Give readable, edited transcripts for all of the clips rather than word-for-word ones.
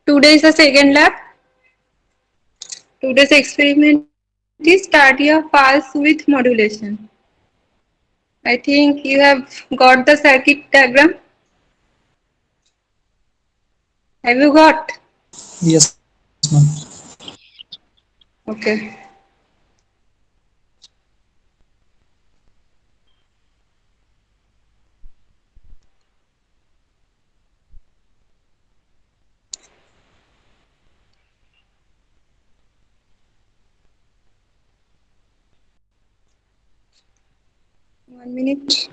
Today is the second lab. Today's experiment is start your pulse with modulation. I think you have got the circuit diagram. Have you got? Yes, ma'am. Okay. One minute.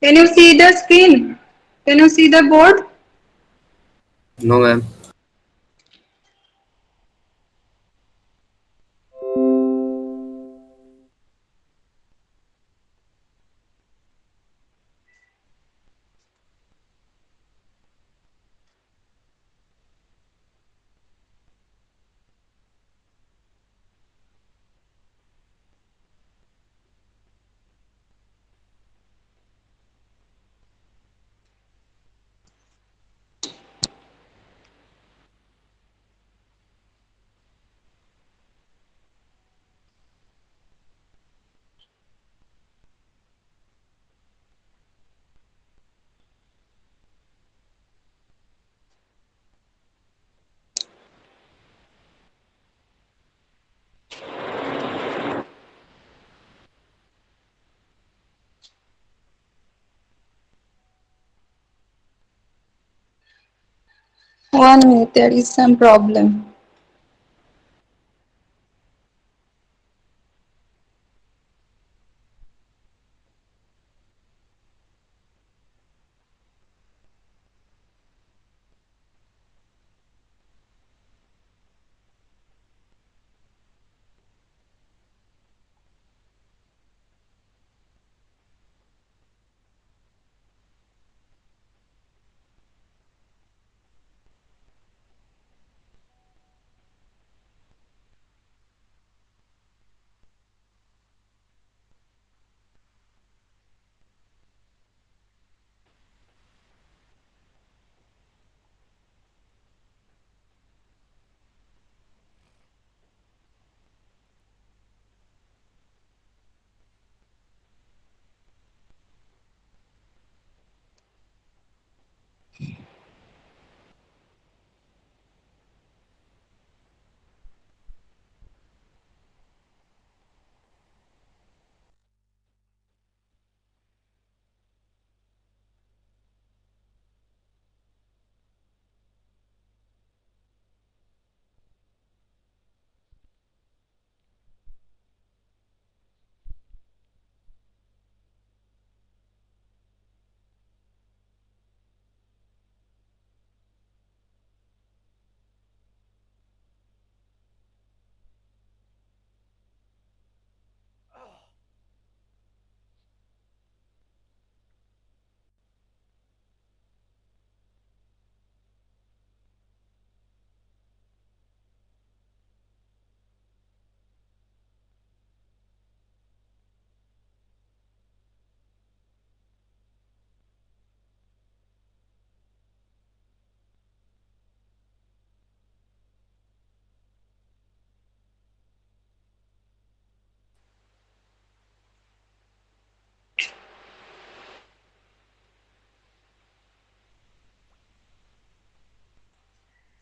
Can you see the screen? Can you see the board? No, ma'am. One minute, there is some problem.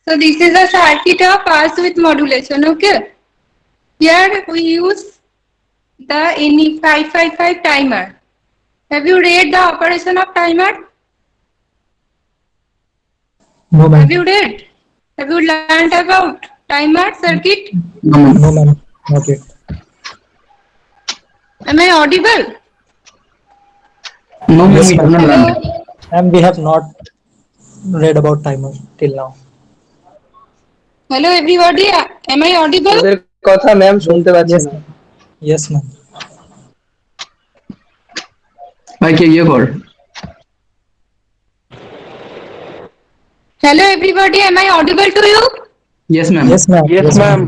So this is a circuit of pulse width modulation, okay? Here we use the NE 555 timer. Have you read the operation of timer? No, ma'am. Have you read? Have you learned about timer circuit? No, ma'am. No, ma'am. Not yet. Am I audible? No, ma'am, Yes, we have ma'am. not Hello? learned. And we have not read about timer till now. Hello everybody, am I audible? ওদের কথা ma'am শুনতে পাচ্ছে Yes, না ma'am. Yes, ma'am. भाई क्या ये कर? Hello everybody, am I audible to you? Yes, ma'am. Yes, ma'am. Yes ma'am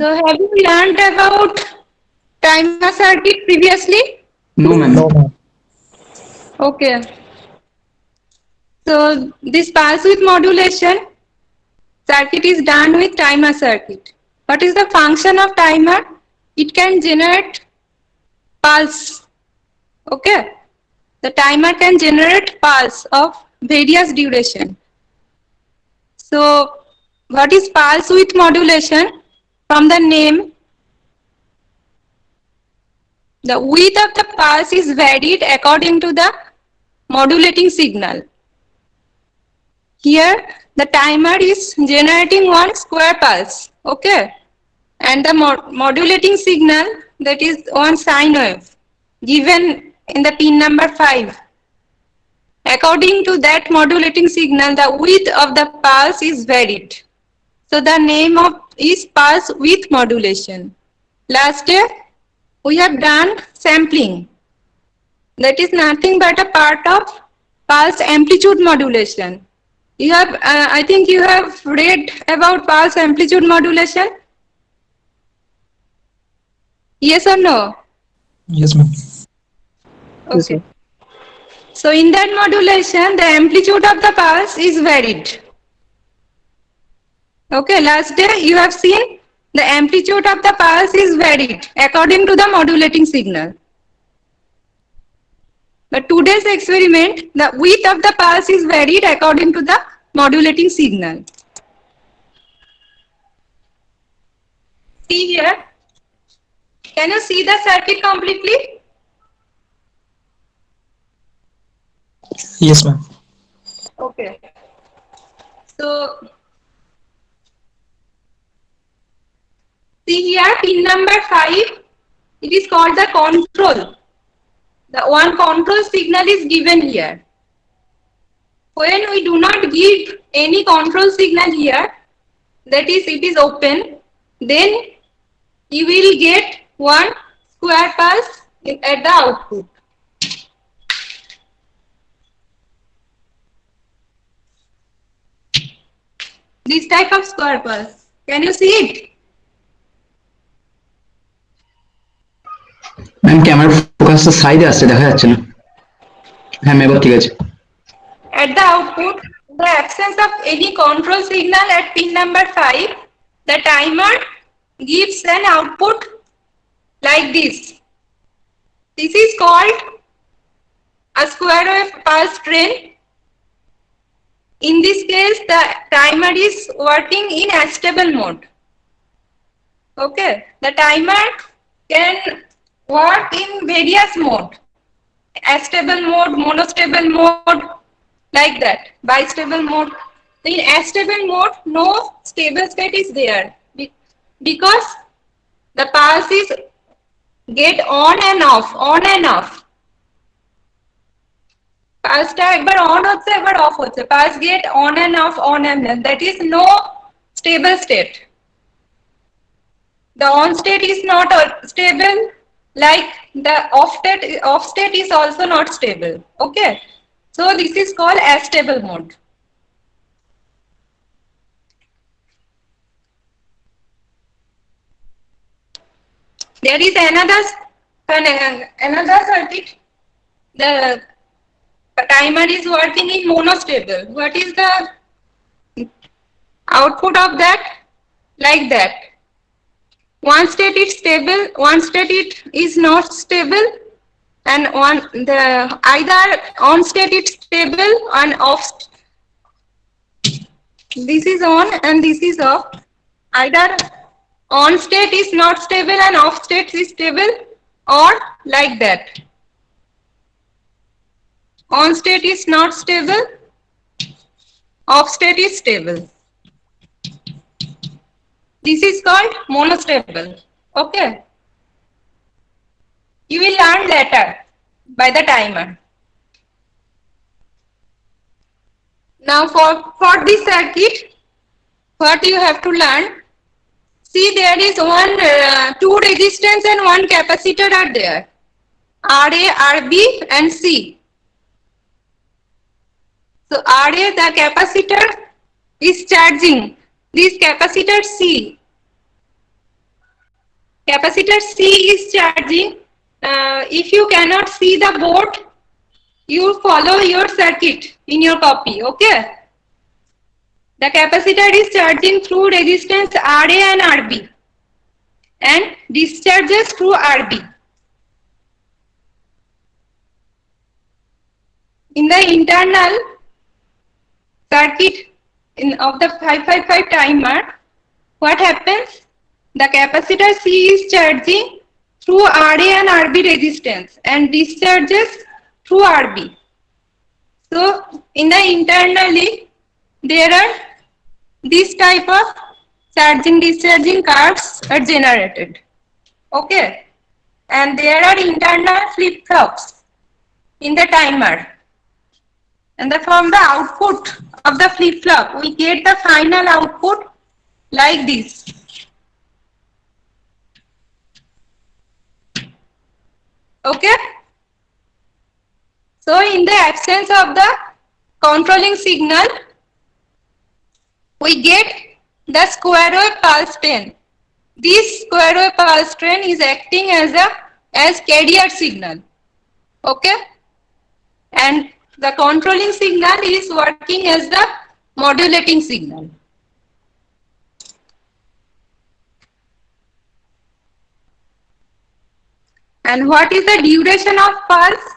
So have you learned about timer circuit previously? No, ma'am. No, ma'am. Okay. So this pulse width modulation circuit is done with timer circuit. What is the function of timer? It can generate pulse. Okay. The timer can generate pulse of various duration. So what is pulse width modulation? From the name, the width of the pulse is varied according to the modulating signal. Here the timer is generating one square pulse, okay, and the modulating signal, that is one sine wave given in the pin number 5. According to that modulating signal, the width of the pulse is varied. So the name of is pulse width modulation. Last day we have done sampling. That is nothing but a part of pulse amplitude modulation. You have, I think you have read about pulse amplitude modulation. Yes or no? Yes, ma'am. Okay. So in that modulation, the amplitude of the pulse is varied. Okay, last day you have seen the amplitude of the pulse is varied according to the modulating signal. But today's experiment, the width of the pulse is varied according to the modulating signal. See here. Can you see the circuit completely? Yes, ma'am. Okay. So see here, pin number 5, it is called the control. The one control signal is given here. When we do not give any control signal here, that is it is open, then you will get one square pulse at the output. This type of square pulse. Can you see it? Ma'am ক্যামেরার ফোকাসটা সাইডে আসছে, দেখা যাচ্ছে না। হ্যাঁ ma'am, এবার ঠিক আছে। At the output, the absence of any control signal at pin number 5, the timer gives an output like this. This is called a square wave pulse train. In this case, the timer is working in astable mode. Okay, the timer can work in various mode. Astable mode, monostable mode, like that, bistable mode. In astable mode, no stable state is there because the pulse is get on and off, on and off. Pulse টা একবার on হচ্ছে একবার off হচ্ছে, pulse get on and off, on and off. That is no stable state. The on state is not stable, like the off state is also not stable. Okay, so this is called astable mode. There is another circuit. The timer is working in monostable. What is the output of that? Like that. One state is stable, one state it is not stable, and either on state it's stable and off this is on and this is off. Either on state is not stable and off state is stable, or like that. On state is not stable, off state is stable. This is called monostable. Okay. You will learn later by the timer. Now for this circuit, what you have to learn, see there is two resistance and one capacitor are there, RA, RB and C. So RA, the capacitor is charging this capacitor C. Capacitor C is charging. If you cannot see the board, you follow your circuit in your copy, okay? The capacitor is charging through resistance RA and RB and discharges through RB. In the internal circuit of the 555 timer, what happens? The capacitor C is charging through RA and RB resistance and discharges through RB. So in the internally there are this type of charging discharging curves are generated. Okay, and there are internal flip-flops in the timer, and from the output of the flip-flop we get the final output like this. Okay. So in the absence of the controlling signal, we get the square wave pulse train. This square wave pulse train is acting as carrier signal. Okay. And the controlling signal is working as the modulating signal. And what is the duration of pulse?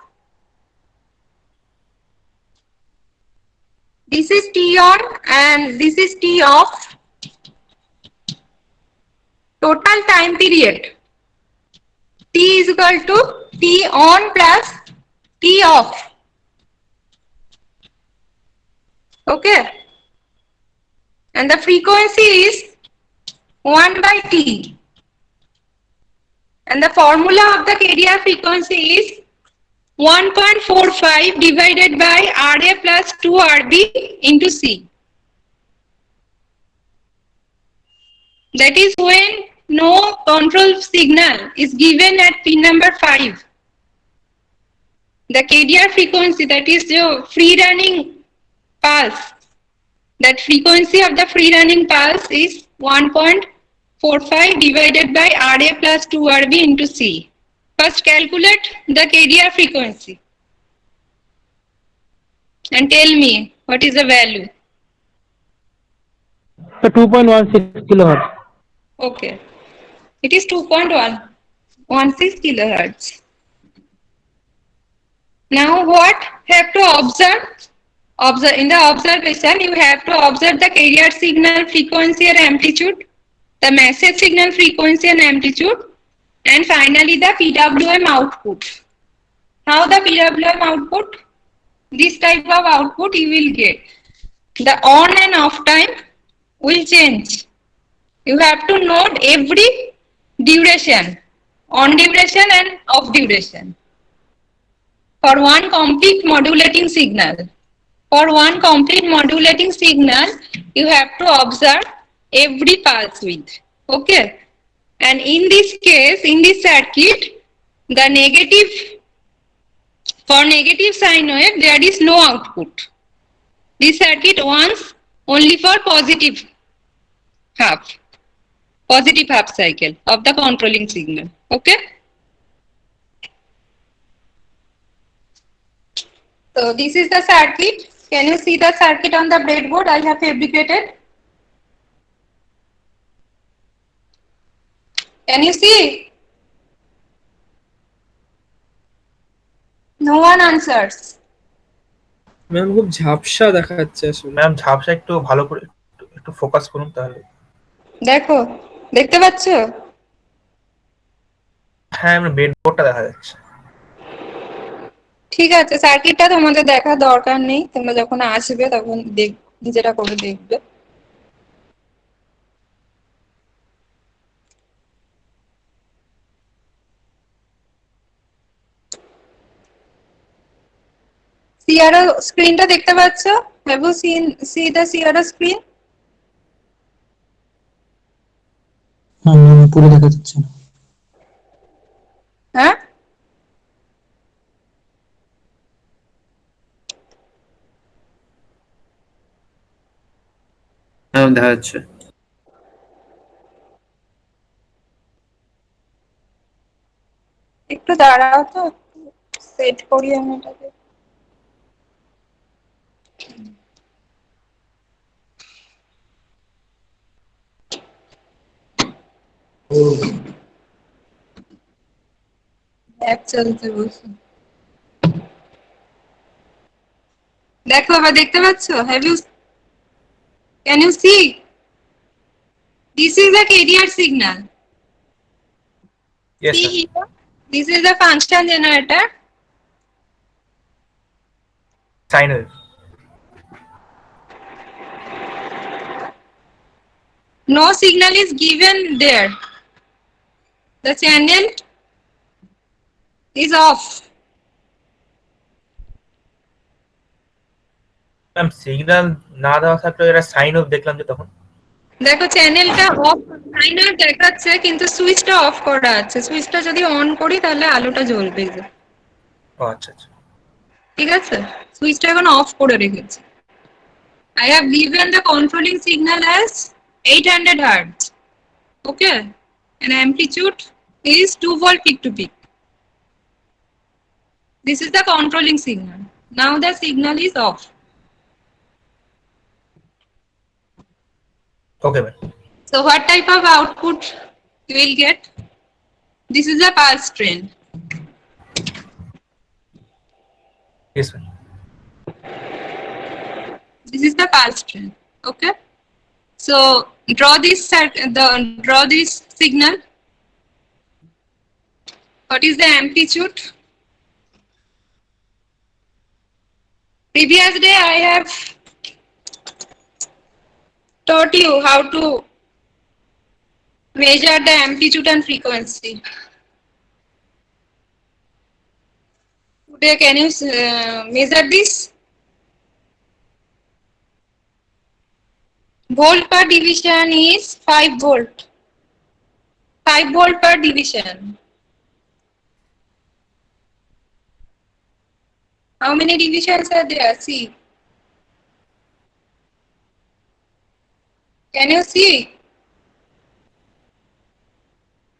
This is T on and this is T off. Total time period T is equal to T on plus T off. Okay. And the frequency is 1 by T. And the formula of the carrier frequency is 1.45 divided by RA plus 2RB into C. That is when no control signal is given at pin number 5. The carrier frequency, that is the free running pulse, that frequency of the free running pulse is 1.45 divided by RA plus 2RB into C. First calculate the carrier frequency and tell me what is the value. So 2.16 kilohertz. Okay. It is 2.16 kilohertz. Now what have to observe? In the observation, you have to observe the carrier signal frequency and amplitude, the message signal frequency and amplitude, and finally the PWM output. How the PWM output? This type of output you will get. The on and off time will change. You have to note every duration, on duration and off duration. For one complete modulating signal. For one complete modulating signal, you have to observe every pulse width. Okay. And in this case, in this circuit, the negative, for negative sine wave, there is no output. This circuit wants only for positive half cycle of the controlling signal. Okay. So this is the circuit. Can you see the circuit on the breadboard I have fabricated? Can you see? No one answers. Ma'am খুব ঝাপসা দেখাচ্ছে আসলে। Ma'am ঝাপসা একটু ভালো করে একটু focus করুন তাহলে। দেখো, দেখতে পাচ্ছ? হ্যাঁ, আমার ব্রেডবোর্ডটা দেখা যাচ্ছে। ঠিক আছে, সার্কিটটা তোমাদের দেখার দরকার নেই, তোমরা যখন আসবে তখন নিজেরা করে দেখবে। সিআরও স্ক্রিনটা দেখতে পাচ্ছ? Have you see the CRO screen? পুরো দেখা যাচ্ছে না। হ্যাঁ, হ্যাঁ দেখা যাচ্ছে। একটু দাঁড়াও তো, সেট করি আমি এটাকে। অ্যাপ চলতে বসে। দেখো, আবার দেখতে পাচ্ছ? Can you see? This is a carrier signal. Yes See sir. here, this is a function generator. Sine wave. No signal is given there. The channel is off. Ma'am signal না দেওয়া থাকলেও এরা সাইন ওয়েভ দেখলাম যে তখন। দেখো, চ্যানেলটা of, সাইনার দেখাচ্ছে কিন্তু সুইচটা অফ করা আছে। সুইচটা যদি অন করি তাহলে আলোটা জ্বলবে যে। ও আচ্ছা আচ্ছা। ঠিক আছে, সুইচটা এখন অফ করে রেখেছি। I have given the controlling signal as 800 Hz. Okay, and amplitude is 2 volt peak to peak. This is the controlling signal. Now the signal is off. Okay ma'am. So what type of output you will get? This is a pulse trend. Yes ma'am. This is the pulse trend. Okay. So draw this signal. What is the amplitude? Previous day I have taught you how to measure the amplitude and frequency. Today, can you measure this? Volt per division is 5 volt. 5 volt per division. How many divisions are there? See. Can you see?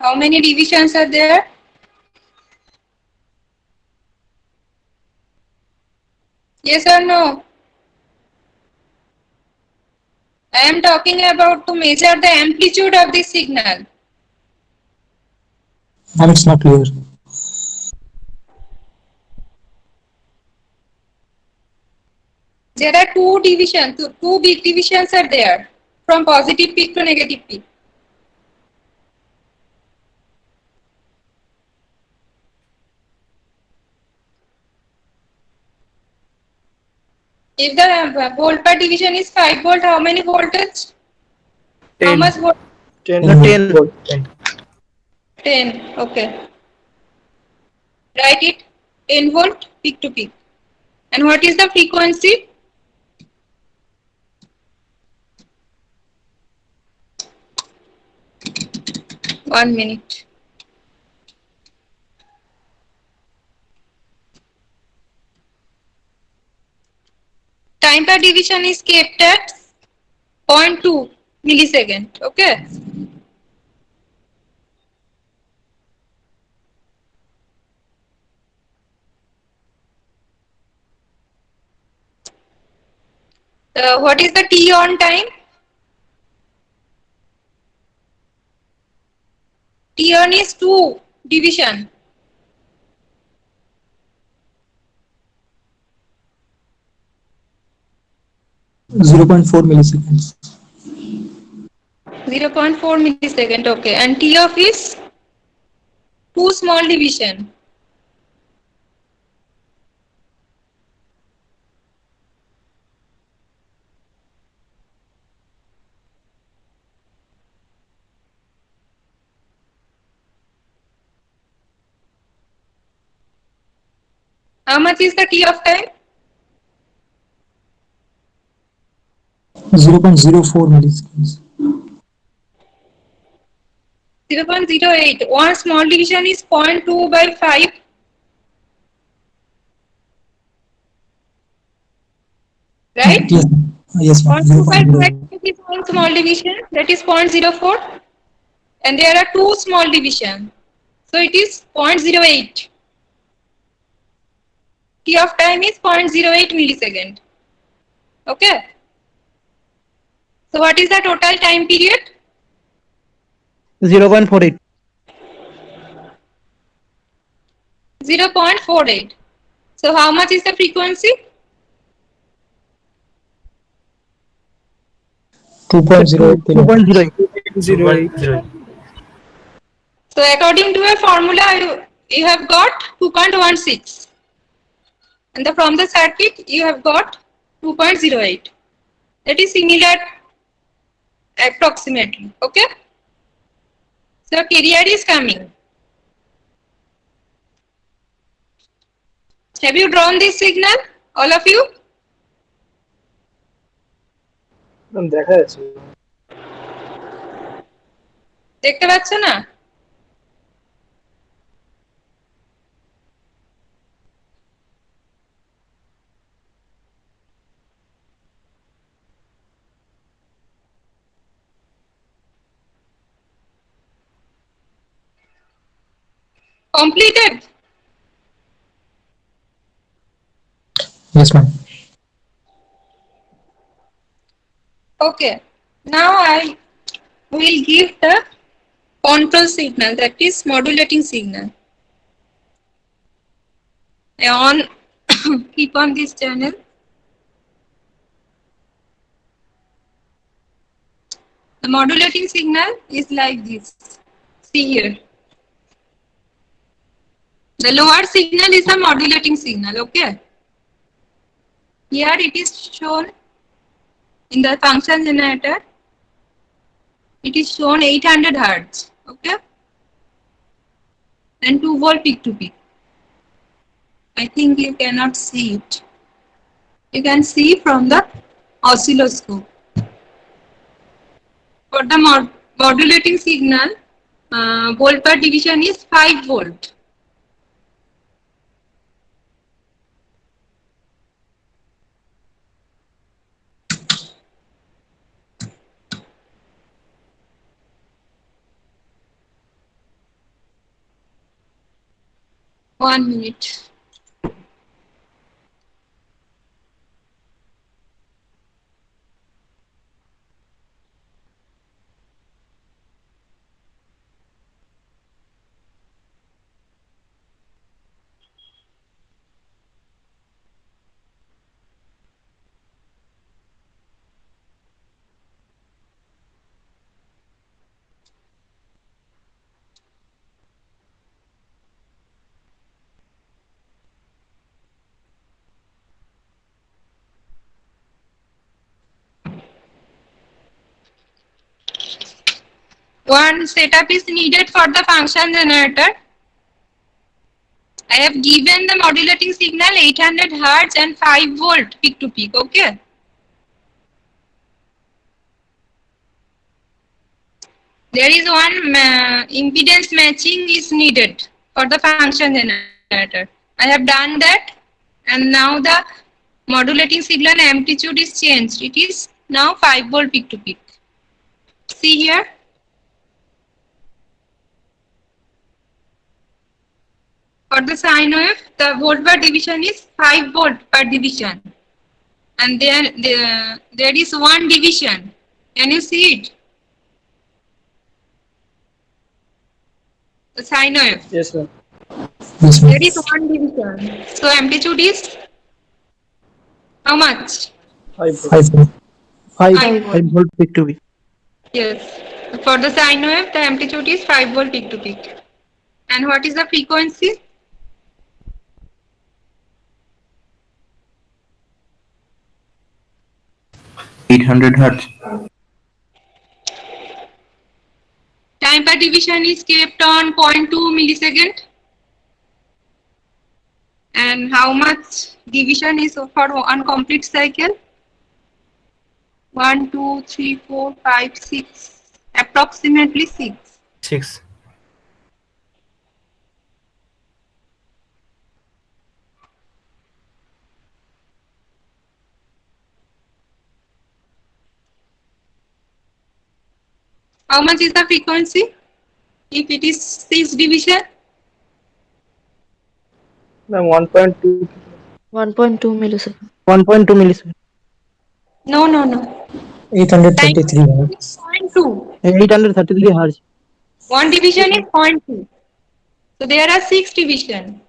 How many divisions are there? Yes or no? I am talking about to measure the amplitude of the signal. And it's not clear. There are two divisions, two big divisions are there from positive peak to negative peak. If the volt per division is 5 volt, how many voltage? How 10. much volt? 10. 10 volt. 10. Okay. Write it. 10 volt peak to peak. And what is the frequency? One minute. Time per division is kept at 0.2 millisecond. Okay. What is the T on time? T on is 2 division. .4 milliseconds. 0.4 millisecond. Okay. And T of is 2 small division. How much is the T of time? 0.04 milliseconds. 0.08. One small division is 0.2 by 5. Right? Yes, yes, ma'am. 0.2 by 5 0.0. is one small division, that is 0.04. And there are two small divisions. So it is 0.08. T of time is 0.08 millisecond. Okay. So what is the total time period? 0.48. 0.48. So how much is the frequency? 2.08 kilohertz. 2.08. So according to a formula, you have got 2.16. And from the circuit, you have got 2.08. That is similar approximately. Okay. So carrier is coming. Have you drawn this signal, all of you? দেখা যাচ্ছে দেখতে পাচ্ছ না? Completed? Yes, ma'am. Okay. Now I will give the control signal, that is modulating signal. Keep on this channel. The modulating signal is like this. See here. The lower signal is a modulating signal. Okay. Here it is shown in the function generator. It is shown 800 Hertz. Okay. And 2 volt peak to peak. I think you cannot see it. You can see from the oscilloscope. For the modulating signal, volt per division is 5 volt. One minute. One setup is needed for the function generator. I have given the modulating signal 800 Hertz and 5 volt peak to peak. Okay. There is one impedance matching is needed for the function generator. I have done that, and now the modulating signal amplitude is changed. It is now 5 volt peak to peak. See here. For the sine wave, the volt per division is 5 volt per division. And there is one division. Can you see it? The sine wave. yes ma'am Yes, ma'am. There is one division. So amplitude is how much? 5 5 volt. 5 5 volt peak to peak. Yes. For the sine wave, the amplitude is 5 volt peak to peak. And what is the frequency? Hertz. Time per division is kept on 0.2 millisecond. And how much division is for one complete cycle? 1, 2, 3, 4, 5, 6. Approximately 6. 6. How much is the frequency? If it is 6 division? Ma'am, 1.2. 1.2 millisecond. 1.2 millisecond. No, no, no. Time 833 is hertz. 0.2. 833 hertz. One division is 0.2. So there are 6 division.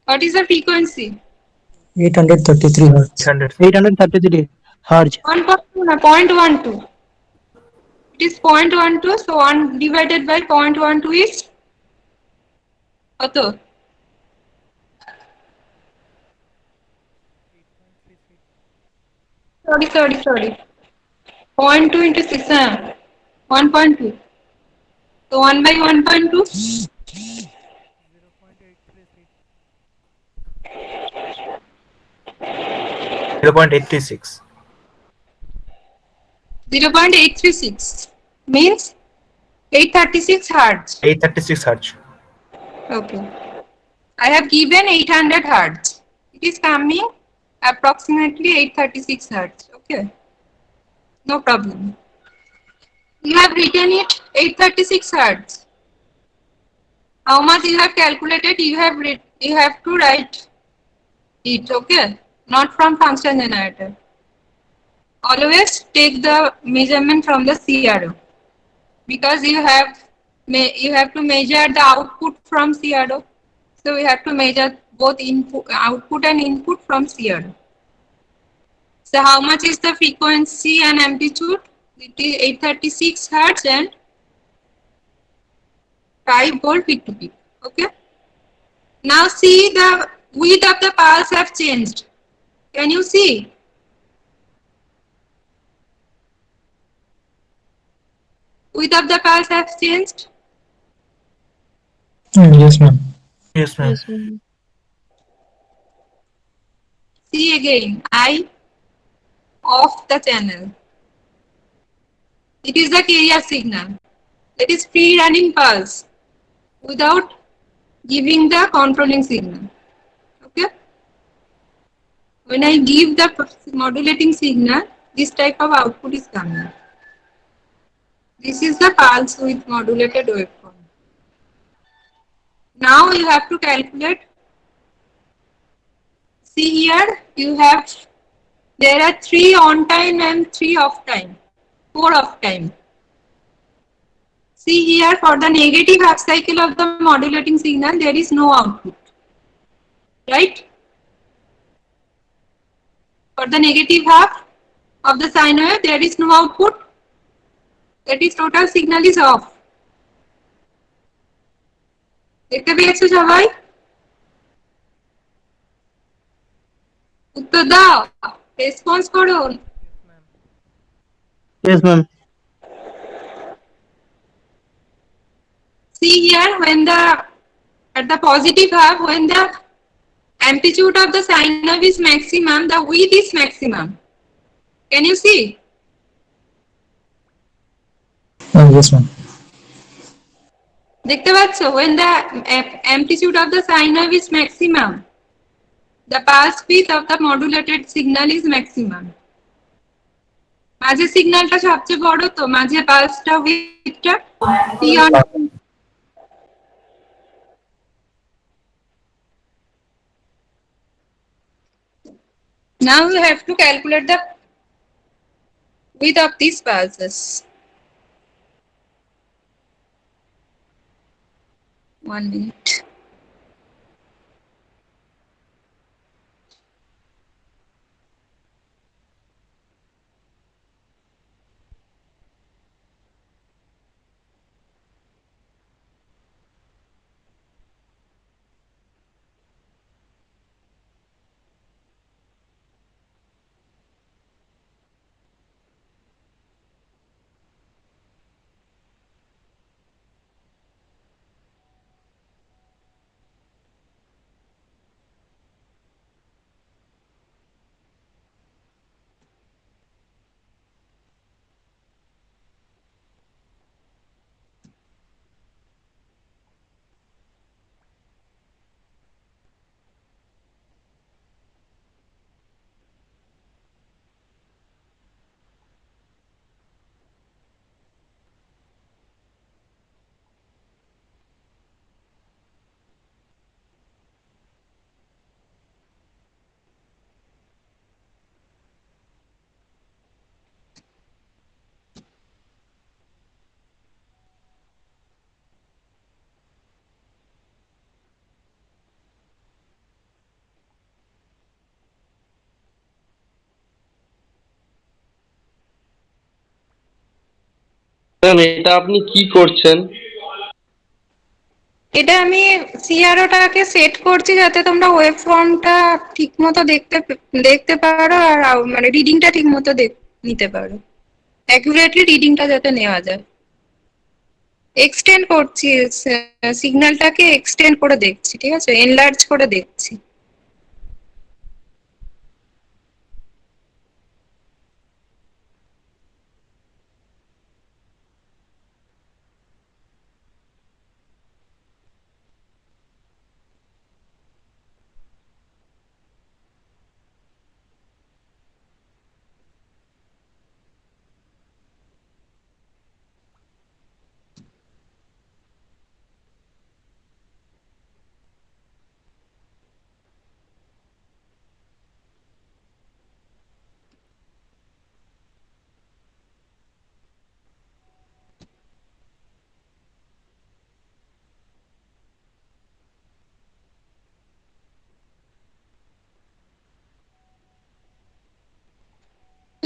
What is the frequency? 833 hertz. 800. 833 hertz. 1.2, no, 0.12. It is 0.12, so 1 divided by 0.12 is কত? Sorry. 0.2 into 6, 1.2. So 1 by 1.2? 0.836. 0.836 means 836 hertz. 836 Hertz. Okay. I have given 800 hertz. It is coming approximately 836 hertz. Okay. No problem. You have written it 836 hertz. How much you have calculated? You have to write it. Okay. Not from function generator. Always take the measurement from the CRO because you have to measure the output from CRO. So we have to measure both output and input from CRO. So how much is the frequency and amplitude? It is 836 hertz and 5 volt peak to peak. Okay. Now see the width of the pulse have changed. Can you see? Width of the pulse have changed. Yes, ma'am. Yes, ma'am. Yes, ma'am. See again. I off the channel. It is the carrier signal. It is free running pulse without giving the controlling signal. Okay. When I give the modulating signal, this type of output is coming. This is the pulse with modulated waveform. Now you have to calculate. See here, there are 3 on time and 3 off time, 4 off time. See here, for the negative half cycle of the modulating signal, there is no output. Right? For the negative half of the sine wave, there is no output. That is, total signal is off. দেখতে পেয়েছো সবাই? উত্তর দাও, response করো। Yes, ma'am. See here, at the positive half, when the amplitude of the sine wave is maximum, the width is maximum. Can you see? Yes, ma'am. দেখতে পাচ্ছ? When the amplitude of the sine wave is maximum, the pulse width of the modulated signal is maximum. মাঝে সিগন্যালটা সবচেয়ে বড় তো, মাঝে পালসটা উইথটা T on. Now you have to calculate the width of these pulses. 1 minute. Ma'am এটা আপনি কি করছেন? এটা আমি সিআরওটাকে সেট করছি যাতে তোমরা ওয়েব ফর্মটা ঠিক মতো দেখতে পারো আর মানে রিডিংটা ঠিক মতো নিতে পারো, অ্যাকুরেটলি রিডিংটা যাতে নেওয়া যায়। এক্সটেন্ড করছি, সিগন্যালটাকে এক্সটেন্ড করে দেখছি, ঠিক আছে, এনলার্জ করে দেখছি।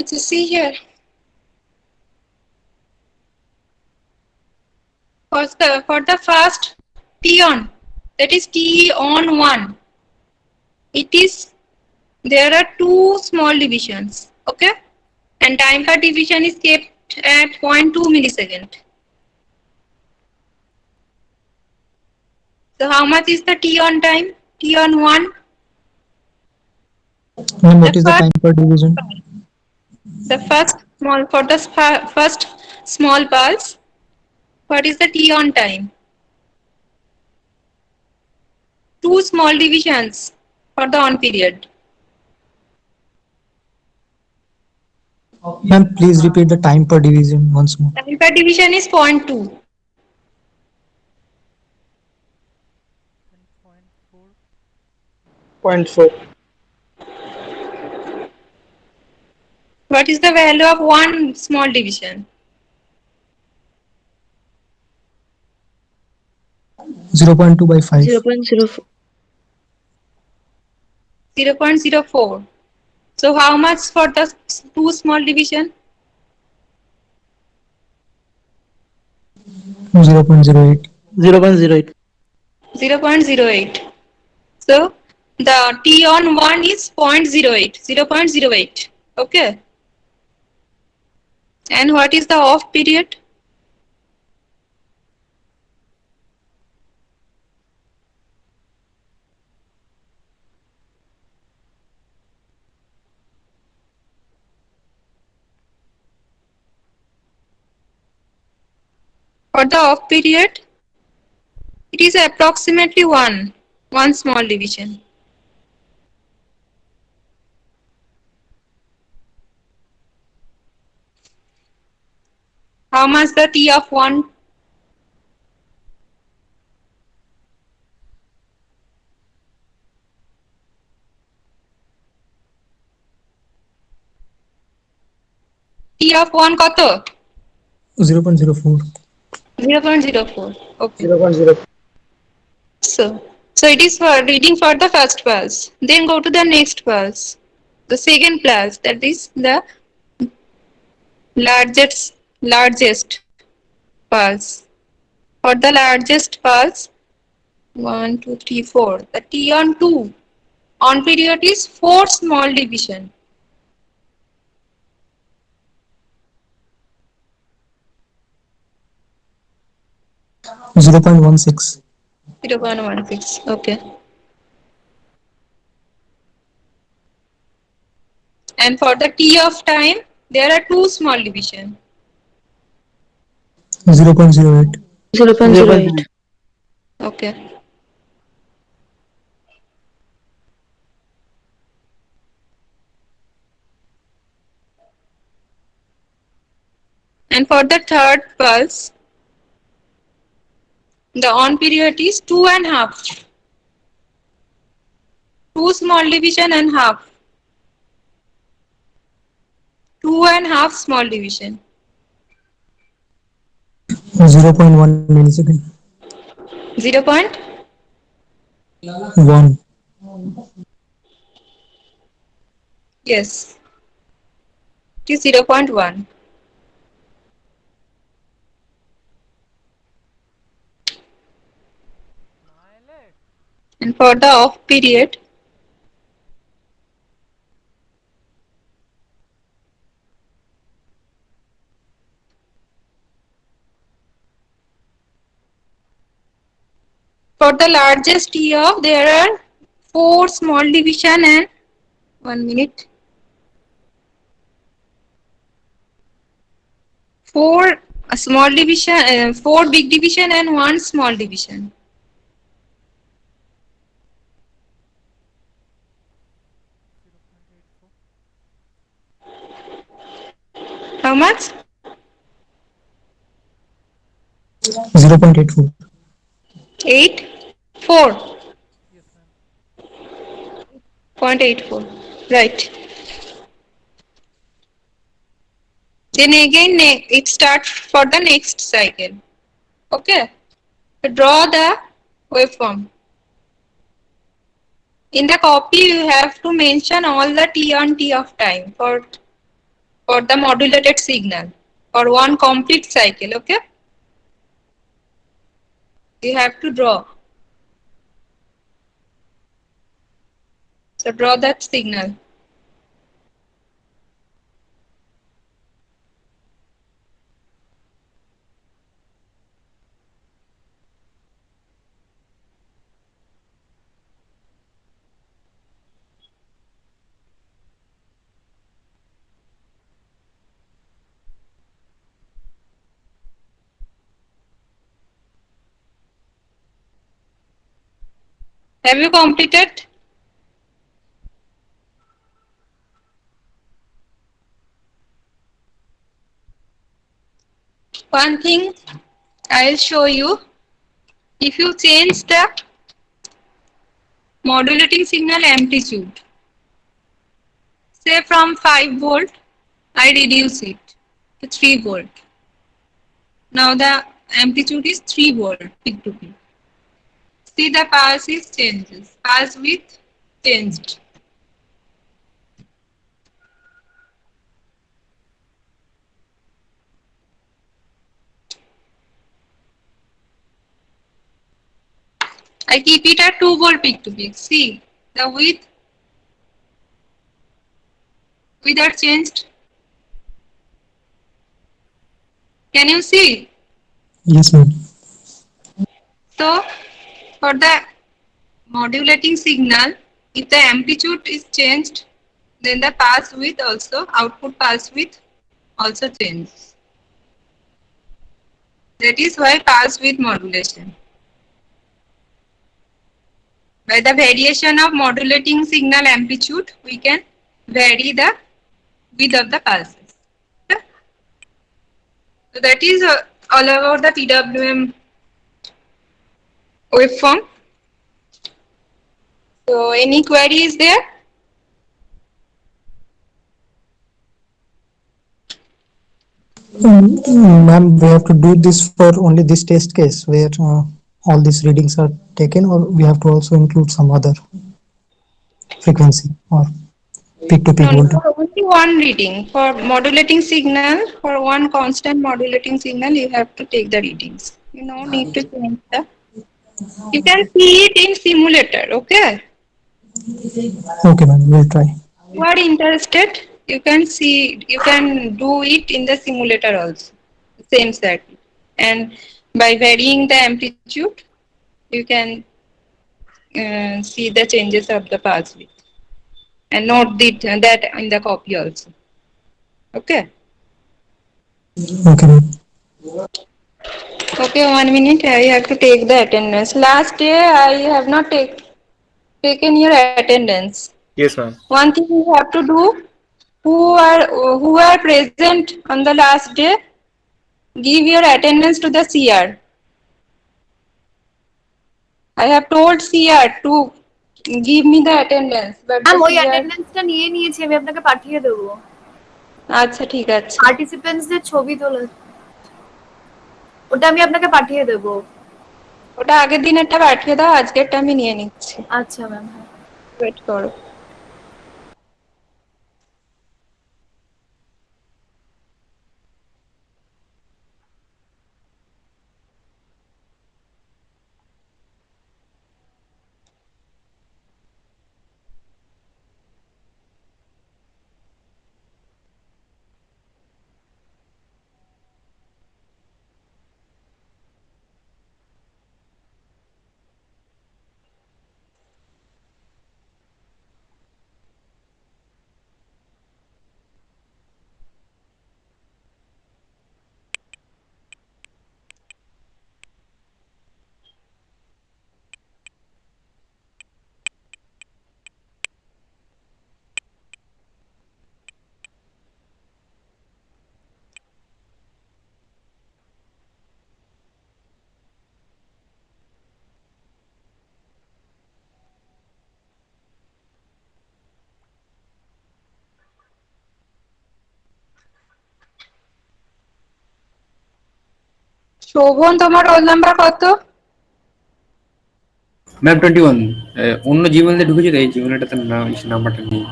আচ্ছা, see here. For the first T on, that is T on 1, it is there are two small divisions, okay, and time per division is kept at 0.2 millisecond. So how much is the T on time? T on 1. Ma'am, what The is the first, time per division? the first small for the first small pulse. What is the T on time? Two small divisions for the on period. Ma'am, please repeat the time per division once more. Time per division is 0.2. 0.4. What is the value of one small division? 0.2 by 5. 0.04. 0.04. So how much for the two small division? 0.08. 0.08. 0.08. So the T on 1 is 0.08. 0.08. Okay. And what is the off period? For the off period, it is approximately one small division. How much the T of 1? T of 1 কত? 0.04. 0.04. Okay. 0.0. So it is for reading for the first pulse. Then go to the next pulse. The second pulse, that is the largest pulse. For the largest pulse, 1, 2, 3, 4. The T on 2 on period is 4 small division. 0.16. 0.16. Okay. And for the T of time, there are two small division. 0.08. 0.08. Okay. And for the third pulse, the on period is 2.5. Two small division and half. 2.5 small division. 0.1 millisecond. 0.1. 1. Yes. It is 0.1. for the off period. For the largest T off, there are 4 small division and 1 minute. 4 small division, 4 big division and 1 small division. How much? 0.84. 8, 4. 0.84. Right. Then again it starts for the next cycle. Okay. So draw the waveform. In the copy you have to mention all the T on T of time for the modulated signal for one complete cycle. Okay. You have to draw. So draw that signal. Have you completed? One thing I'll show you. If you change the modulating signal amplitude, say from 5 volt, I reduce it to 3 volt. Now the amplitude is 3 volt peak to peak. See the pulse is changes. Pulse width changed. I keep it at 2 volt peak to peak. See the width are changed. Can you see? Yes, ma'am. So for the modulating signal, if the amplitude is changed, then the pulse width also, output pulse width also changes. That is why pulse width modulation. By the variation of modulating signal amplitude, we can vary the width of the pulses. Okay? So that is all about the PWM waveform. So any query is there? Ma'am, we have to do this for only this test case where all these readings are taken, or we have to also include some other frequency or peak to peak No, voltage. for only one reading. For modulating signal, for one constant modulating signal, you have to take the readings. You no need to change the. You can see it in simulator, okay? Okay, ma'am, we'll try. You are interested, you can see, you can do it in the simulator also, same circuit. And by varying the amplitude, you can see the changes of the pulse width and note that in the copy also. Okay. Okay, ma'am. Okay, 1 minute. I have to take the attendance. Last day I have not taken your attendance. Yes, ma'am. One thing you have to do. Who are present on the last day, give your attendance to the CR. I have told CR to give me the attendance, but the ma'am ওই CR. অ্যাটেন্ডেন্সটা নিয়ে নিয়েছি, আমি আপনাকে পাঠিয়ে দেবো। আচ্ছা ঠিক আছে। পার্টিসিপেন্টসদের ছবি তোলা, ওটা আমি আপনাকে পাঠিয়ে দেবো। ওটা আগের দিনেরটা পাঠিয়ে দাও, আজকেরটা আমি নিয়ে নিচ্ছি। আচ্ছা ম্যাম। ওয়েট করো। শোভন, তোমার রোল নাম্বার কত? ম্যাম 21। অন্য জীবনে ঢুকেছে তো এই জীবনটাতে নাম্বারটা নেই।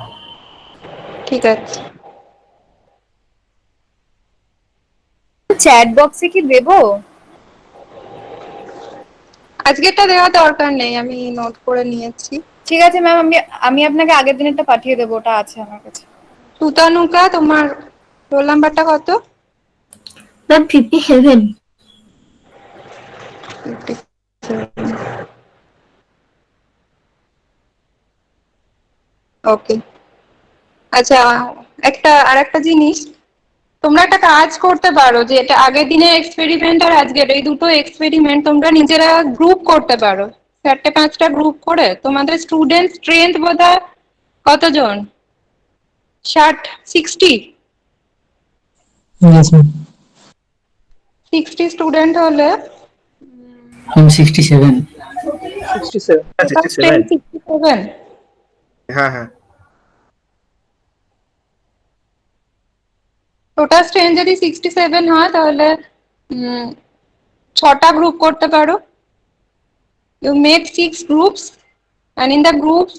ঠিক আছে। চ্যাট বক্সে কি দেবো? আজকেরটা দেওয়া দরকার নেই, আমি নোট করে নিয়েছি। ঠিক আছে ম্যাম, আমি আপনাকে আগের দিনেরটা পাঠিয়ে দেবো, ওটা আছে আমার কাছে। সুতানুকা, তোমার রোল নাম্বারটা কত? ম্যাম 57। ওকে। আচ্ছা, আরেকটা জিনিস, তোমরা একটা কাজ করতে পারো, যে এটা আগের দিনের এক্সপেরিমেন্ট আর আজকের এই দুটো এক্সপেরিমেন্ট তোমরা নিজেরা গ্রুপ করতে পারো। 4-5টা গ্রুপ করে। তোমাদের স্টুডেন্ট স্ট্রেংথ বোধহয় কতজন? 60? Yes, ma'am. 60 স্টুডেন্ট হলে I'm 67. 67. আচ্ছা, total strength 67। হ্যাঁ হ্যাঁ। টোটাল স্ট্রেংথ যদি 67 হয় তাহলে 6টা গ্রুপ করতে পারো। You make 6 groups, and in the groups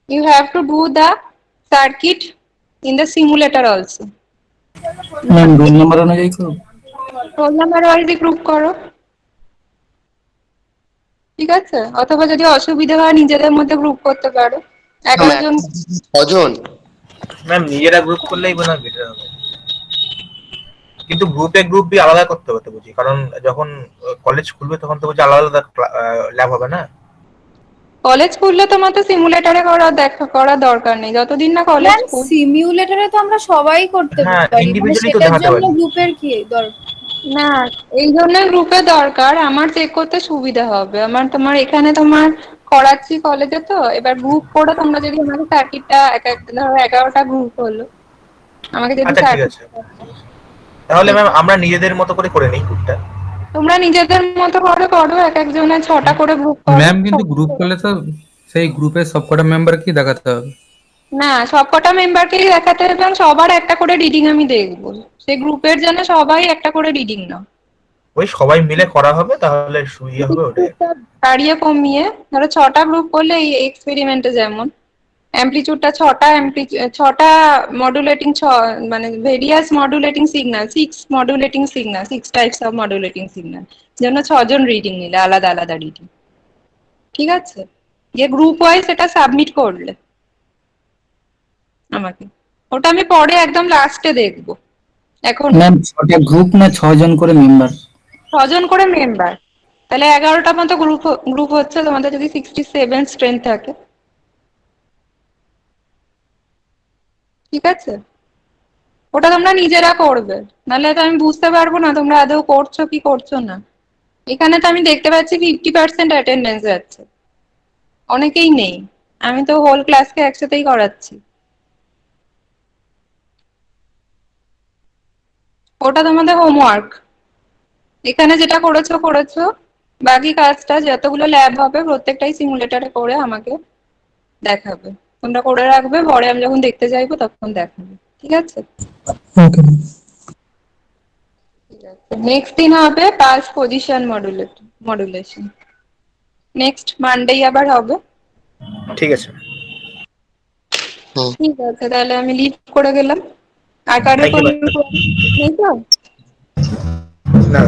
you have to do the circuit in the simulator also. Ma'am roll number অনুযায়ী করব। রোল নাম্বার ওয়াইজ গ্রুপ করো, ঠিক আছে? অথবা যদি অসুবিধা হয় নিজেদের মধ্যে গ্রুপ করতে পারো। 11 জন। 6 জন। ম্যাম নিজেরা গ্রুপ করলেই মনে হয় বেটার হবে, কিন্তু গ্রুপ বি আলাদা করতে হতে বুঝি, কারণ যখন কলেজ খুলবে তখন তো বুঝি আলাদা আলাদা ল্যাব হবে না। কলেজ খুললে তোমার তো সিমুলেটরে করার দরকার নেই, যতদিন না কলেজ ম্যাম সিমিউলেটরে তো আমরা সবাই করতে হ্যাঁ, পারি, মানে individually তো সেটার দেখাতে জন্য পারি। গ্রুপের কি দরকার? না, এই জন্য গ্রুপে দরকার, আমার চেক করতে সুবিধা হবে। তোমার এখানে তোমার করাচ্ছি কলেজে, তো এবার গ্রুপ করে তোমরা যদি আমাকে সার্কিটটা ধরো 11টা গ্রুপ হলো, আমাকে যদি আচ্ছা ঠিক আছে, তাহলে ম্যাম আমরা নিজেদের মতো করে নিই গ্রুপটা। তোমরা নিজেদের মতো করে করো, এক একজনের 6টা করে গ্রুপ করো। ম্যাম কিন্তু গ্রুপ করলে তো সেই গ্রুপের সবকটা মেম্বারকে দেখাতে হবে। না, সবকটা মেম্বারকেই দেখাতে হবে, এবং সবার একটা করে রিডিং আমি দেখবো। সেই গ্রুপের জন্য সবাই একটা করে রিডিং নাও। ওই সবাই মিলে করা হবে, তাহলে সুবিধা হবে ওটাই। বাড়িয়ে কমিয়ে ধরো 6টা গ্রুপ করলে এই এক্সপেরিমেন্টে যেমন অ্যামপ্লিটিউডটা 6টা মডুলেটিং, মানে various modulating signal, 6 modulating signal, 6 types of modulating signal, জন্য 6 জন রিডিং নিলে, আলাদা আলাদা রিডিং। ঠিক আছে? যে গ্রুপ ওয়াইজ এটা সাবমিট করলে আমাকে, ওটা আমি পরে একদম লাস্টে দেখবো। এখন ম্যাম 6টা গ্রুপ না 6 জন করে মেম্বার? 6 জন করে মেম্বার, তাহলে 11টা মতো গ্রুপ হচ্ছে তোমাদের, যদি 67 স্ট্রেংথ থাকে। ঠিক আছে? ওটা তোমরা নিজেরা করবে, নাহলে তো আমি বুঝতে পারবো না তোমরা আদৌ করছো কি করছো না। এখানে তো আমি দেখতে পাচ্ছি 50% অ্যাটেন্ডেন্স যাচ্ছে, অনেকেই নেই। আমি তো হোল ক্লাসকে একসাথেই করাচ্ছি। ওটা তোমাদের হোমওয়ার্ক, এখানে যেটা করেছো, বাকি কাজটা যতগুলো ল্যাব হবে প্রত্যেকটাই সিমুলেটরে করে আমাকে দেখাবে। তোমরা করে রাখবে, পরে আমি যখন দেখতে যাইবো তখন দেখাবে। ঠিক আছে? Okay, ma'am. নেক্সট দিন হবে pass position modulation. Next Monday আবার হবে। ঠিক আছে। ঠিক আছে, তাহলে আমি লিভ করে গেলাম। আর কারোর Thank you, কোনো ma'am. নেই তো? না,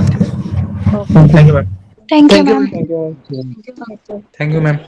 thank you ma'am. Thank you ma'am. Thank you. Thank you ma'am.